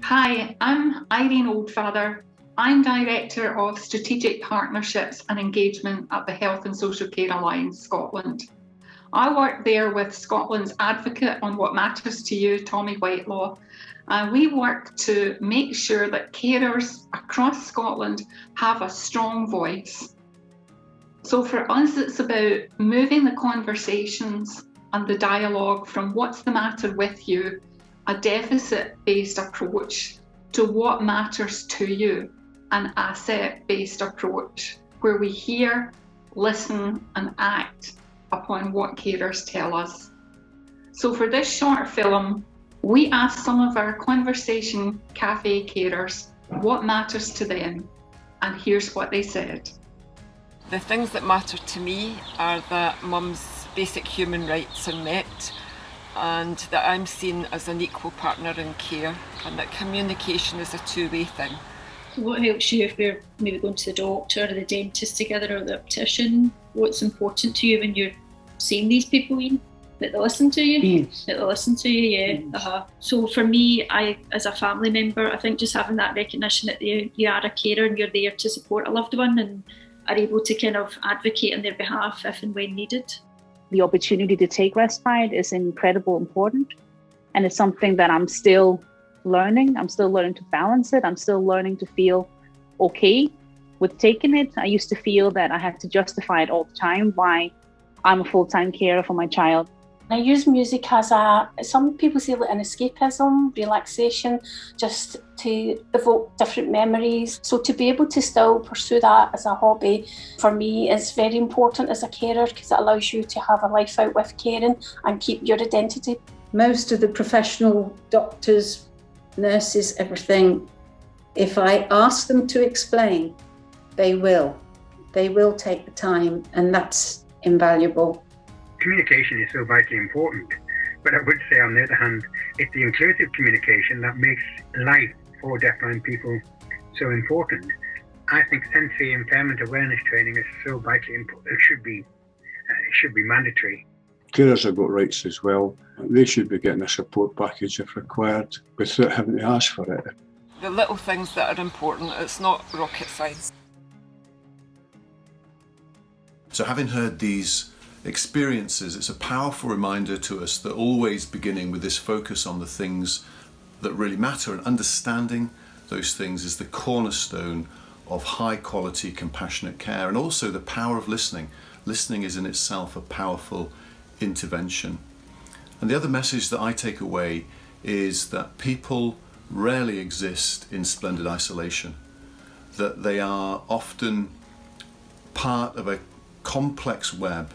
Hi, I'm Irene Oldfather. I'm Director of Strategic Partnerships and Engagement at the Health and Social Care Alliance Scotland. I work there with Scotland's advocate on what matters to you, Tommy Whitelaw, and we work to make sure that carers across Scotland have a strong voice. So for us, it's about moving the conversations and the dialogue from what's the matter with you, a deficit-based approach, to what matters to you, an asset-based approach, where we hear, listen, and act upon what carers tell us. So for this short film, we asked some of our conversation cafe carers what matters to them, and here's what they said. The things that matter to me are that mum's basic human rights are met, and that I'm seen as an equal partner in care, and that communication is a two-way thing. What helps you if we're maybe going to the doctor or the dentist together or the optician? What's important to you when you're seeing these people, Ian? That they listen to you? Yes. That they listen to you, yeah. Yes. So for me, I, as a family member, I think just having that recognition that you are a carer and you're there to support a loved one and are able to kind of advocate on their behalf if and when needed. The opportunity to take respite is incredibly important, and it's something that I'm still learning. I'm still learning to balance it. I'm still learning to feel okay with taking it. I used to feel that I had to justify it all the time why I'm a full-time carer for my child. I use music as some people say like an escapism, relaxation, just to evoke different memories. So to be able to still pursue that as a hobby, for me, is very important as a carer, because it allows you to have a life out with caring and keep your identity. Most of the professional doctors, nurses, everything, if I ask them to explain, they will. They will take the time, and that's invaluable. Communication is so vitally important, but I would say on the other hand, it's the inclusive communication that makes life for deafblind people so important. I think sensory impairment awareness training is so vitally important. It should be mandatory. Carers have got rights as well. They should be getting a support package if required without having to ask for it. The little things that are important, it's not rocket science. So having heard these experiences, it's a powerful reminder to us that always beginning with this focus on the things that really matter and understanding those things is the cornerstone of high quality compassionate care, and also the power of listening. Listening is in itself a powerful intervention. And the other message that I take away is that people rarely exist in splendid isolation, that they are often part of a complex web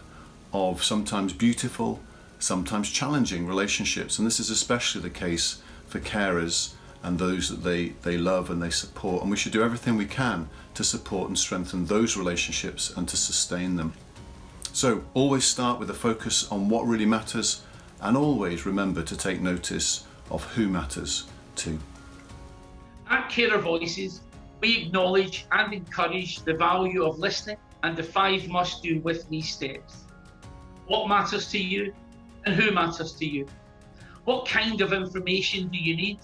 of sometimes beautiful, sometimes challenging relationships. And this is especially the case for carers and those that they love and they support. And we should do everything we can to support and strengthen those relationships and to sustain them. So always start with a focus on what really matters, and always remember to take notice of who matters too. At Carer Voices, we acknowledge and encourage the value of listening and the 5 must-do with me steps. What matters to you and who matters to you? What kind of information do you need?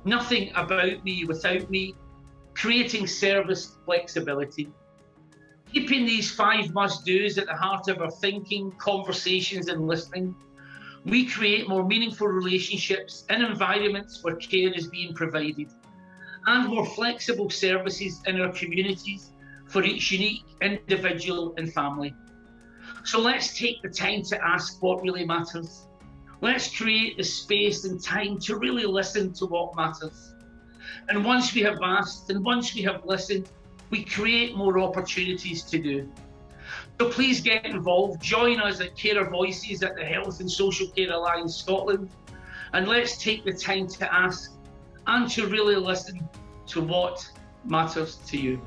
Nothing about me without me. Creating service flexibility. Keeping these 5 must-dos at the heart of our thinking, conversations and listening, we create more meaningful relationships in environments where care is being provided, and more flexible services in our communities for each unique individual and family. So let's take the time to ask what really matters. Let's create the space and time to really listen to what matters. And once we have asked and once we have listened, we create more opportunities to do. So please get involved. Join us at Carer Voices at the Health and Social Care Alliance Scotland, and let's take the time to ask and to really listen to what matters to you.